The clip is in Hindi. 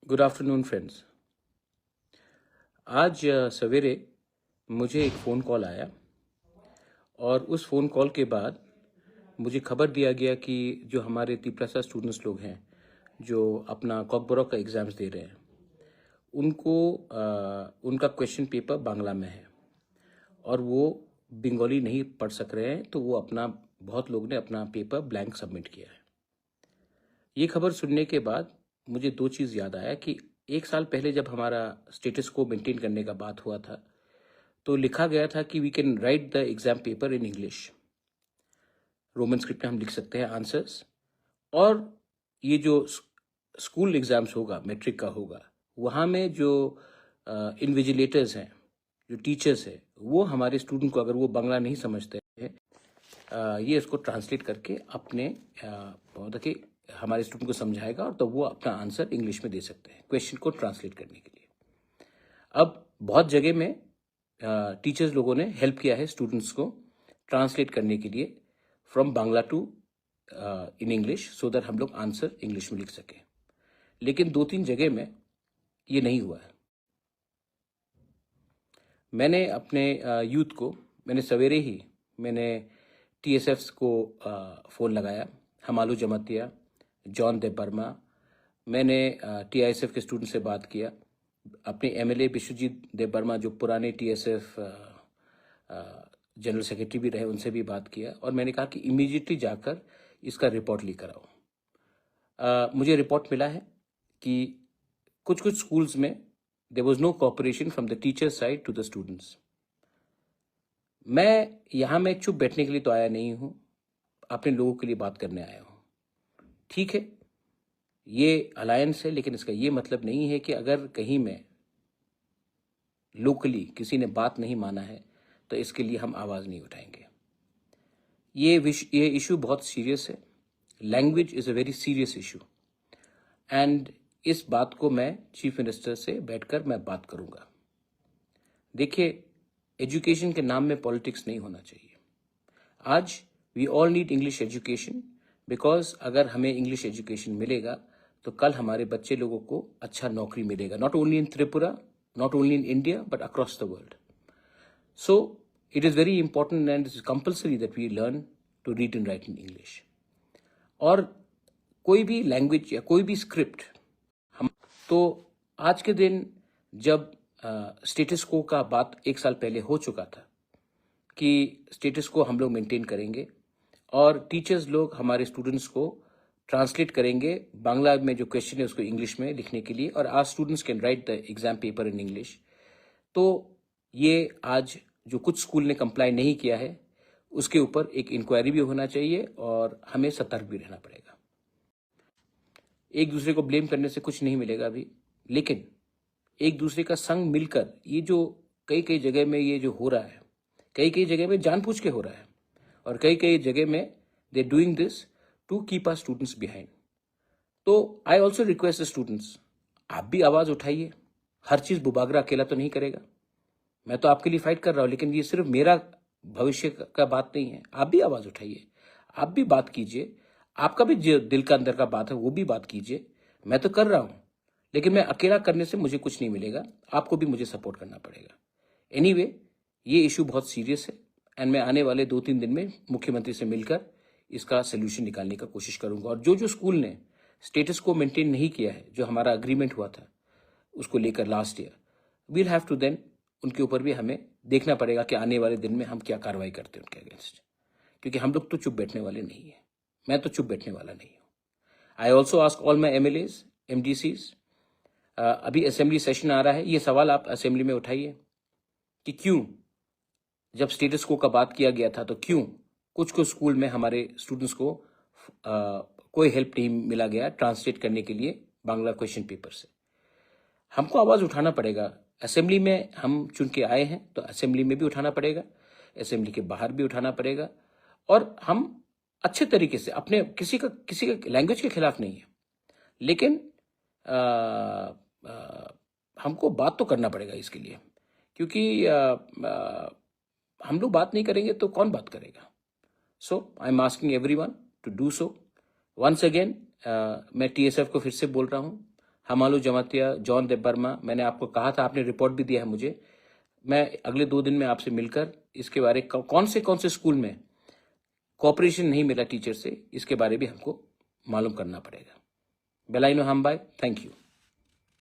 Good afternoon friends. आज सवेरे मुझे एक फ़ोन कॉल आया और उस फ़ोन कॉल के बाद मुझे खबर दिया गया कि जो हमारे तिपरासा स्टूडेंट्स लोग हैं जो अपना कॉकबोरॉक का एग्ज़ाम्स दे रहे हैं उनको उनका क्वेश्चन पेपर बांग्ला में है और वो बंगाली नहीं पढ़ सक रहे हैं, तो वो बहुत लोग ने अपना पेपर ब्लैंक सबमिट किया है। ये खबर सुनने के बाद मुझे दो चीज़ याद आया कि एक साल पहले जब हमारा स्टेटस को मेंटेन करने का बात हुआ था तो लिखा गया था कि we can write the exam paper in English. Roman script में हम लिख सकते हैं आंसर्स, और ये जो स्कूल एग्जाम्स होगा, मैट्रिक का होगा, वहाँ में जो इन्विजिलेटर्स हैं, जो टीचर्स हैं, वो हमारे स्टूडेंट को अगर वो बांग्ला नहीं समझते हैं ये इसको ट्रांसलेट करके अपने कि हमारे स्टूडेंट को समझाएगा और तो वो अपना आंसर इंग्लिश में दे सकते हैं क्वेश्चन को ट्रांसलेट करने के लिए। अब बहुत जगह में टीचर्स लोगों ने हेल्प किया है स्टूडेंट्स को ट्रांसलेट करने के लिए from Bangla to in English, so that हम लोग आंसर इंग्लिश में लिख सकें। लेकिन दो तीन जगह में ये नहीं हुआ है। मैंने अपने यूथ को सवेरे ही TSFs को फ़ोन लगाया, हमालू जमातिया, जॉन देबबर्मा। मैंने TISF के स्टूडेंट से बात किया, अपने MLA विश्वजीत देबबर्मा जो पुराने TSF जनरल सेक्रेटरी भी रहे, उनसे भी बात किया और मैंने कहा कि इमीडिएटली जाकर इसका रिपोर्ट लेकर आओ। मुझे रिपोर्ट मिला है कि कुछ स्कूल्स में there was no cooperation from the teacher side to the students. मैं यहाँ में चुप बैठने के लिए तो आया नहीं हूँ, अपने लोगों के लिए बात करने आया हूँ। ठीक है, ये अलायंस है, लेकिन इसका ये मतलब नहीं है कि अगर कहीं में लोकली किसी ने बात नहीं माना है तो इसके लिए हम आवाज़ नहीं उठाएंगे। ये इशू बहुत सीरियस है। Language is a very serious issue and इस बात को मैं चीफ मिनिस्टर से बैठकर मैं बात करूंगा। देखिए, एजुकेशन के नाम में पॉलिटिक्स नहीं होना चाहिए। आज we all need English education, because अगर हमें इंग्लिश एजुकेशन मिलेगा तो कल हमारे बच्चे लोगों को अच्छा नौकरी मिलेगा, not only in Tripura, not only in India, but across the world. So it is very important and it is compulsory that we learn to read and write in English. और कोई भी लैंग्वेज या कोई भी स्क्रिप्ट तो आज के दिन जब स्टेटस को का बात एक साल पहले हो चुका था कि स्टेटस को हम लोग मेंटेन करेंगे और टीचर्स लोग हमारे स्टूडेंट्स को ट्रांसलेट करेंगे बांग्ला में जो क्वेश्चन है उसको इंग्लिश में लिखने के लिए, और आज students can write the exam paper in English. तो ये आज जो कुछ स्कूल ने कंप्लाई नहीं किया है उसके ऊपर एक इंक्वायरी भी होना चाहिए और हमें सतर्क भी रहना पड़ेगा। एक दूसरे को ब्लेम करने से कुछ नहीं मिलेगा अभी, लेकिन एक दूसरे का संग मिलकर ये जो कई जगह में ये जो हो रहा है, कई जगह में जानबूझ के हो रहा है और कई जगह में they doing this to keep our students behind. तो I also request the students, आप भी आवाज़ उठाइए। हर चीज़ बुबागरा अकेला तो नहीं करेगा। मैं तो आपके लिए फाइट कर रहा हूँ, लेकिन ये सिर्फ मेरा भविष्य का बात नहीं है। आप भी आवाज़ उठाइए, आप भी बात कीजिए, आपका भी जो दिल का अंदर का बात है वो भी बात कीजिए। मैं तो कर रहा हूँ, लेकिन मैं अकेला करने से मुझे कुछ नहीं मिलेगा, आपको भी मुझे सपोर्ट करना पड़ेगा। एनीवे, ये इशू बहुत सीरियस है एंड मैं आने वाले 2-3 दिन में मुख्यमंत्री से मिलकर इसका सोल्यूशन निकालने का कोशिश करूंगा। और जो स्कूल ने स्टेटस को मेंटेन नहीं किया है, जो हमारा अग्रीमेंट हुआ था उसको लेकर last year, we'll have to then उनके ऊपर भी हमें देखना पड़ेगा कि आने वाले दिन में हम क्या कार्रवाई करते हैं उनके अगेंस्ट, क्योंकि हम लोग तो चुप बैठने वाले नहीं है। मैं तो चुप बैठने वाला नहीं हूँ। I also ask all my MLAs, MDCs, अभी असेंबली सेशन आ रहा है, ये सवाल आप असेंबली में उठाइए कि क्यों जब स्टेटस को का बात किया गया था तो क्यों कुछ स्कूल में हमारे स्टूडेंट्स को कोई हेल्प नहीं मिला गया ट्रांसलेट करने के लिए बांग्ला क्वेश्चन पेपर से। हमको आवाज़ उठाना पड़ेगा। असेंबली में हम चुन के आए हैं तो असेंबली में भी उठाना पड़ेगा, असेंबली के बाहर भी उठाना पड़ेगा। और हम अच्छे तरीके से अपने किसी का लैंग्वेज के खिलाफ नहीं है, लेकिन हमको बात तो करना पड़ेगा इसके लिए, क्योंकि हम लोग बात नहीं करेंगे तो कौन बात करेगा। So I am asking everyone to do so. Once again मैं TSF को फिर से बोल रहा हूँ, हमालू जमातिया, जॉन देबबर्मा, मैंने आपको कहा था, आपने रिपोर्ट भी दिया है मुझे। मैं अगले 2 दिन में आपसे मिलकर इसके बारे कौन से स्कूल में कोऑपरेशन नहीं मिला टीचर से, इसके बारे भी हमको मालूम करना पड़ेगा। बेलाइनो हमबाई, थैंक यू।